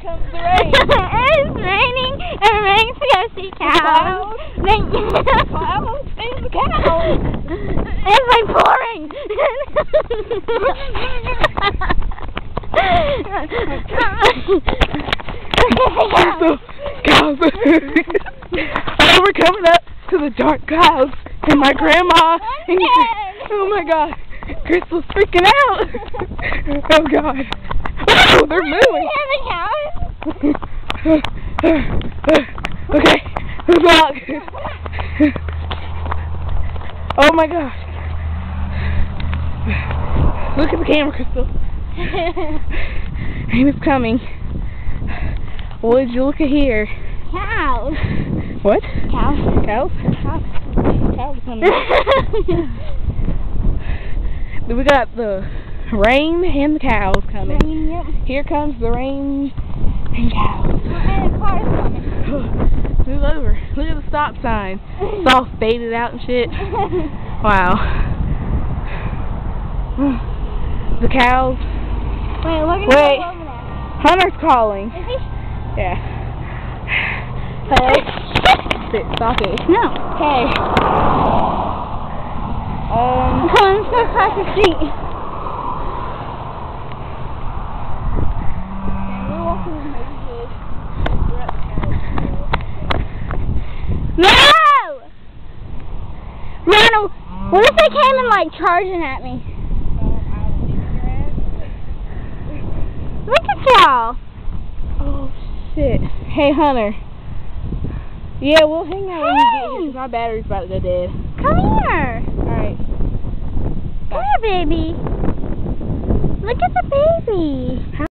comes the rain. It's raining, and we're ready to go see cows. Clouds and the cows. It's like pouring. Cows. Oh, we're coming up to the dark clouds, and my grandma. And oh my God, Crystal's freaking out. Oh God. Oh, they're moving. Okay, the block. Oh my gosh. Look at the camera, Crystal. Rain is coming. Would you look at here? Cows. What? Cows. Cows? Cows coming. We got the rain and the cows coming. Rain, yep. Here comes the rain and cows. And the car's coming. Move over. Look at the stop sign. It's all faded out and shit. Wow. The cows. Wait, we're gonna go over there. Hunter's calling. Is he? Yeah. Hey. Stop it. No. Hey. Come on, let's go across the street. No! Ronald, what if they came and like charging at me? Look at y'all. Oh shit. Hey Hunter. Yeah, we'll hang out when you get here because my battery's about to go dead. Come here. Alright. Come here, baby. Look at the baby.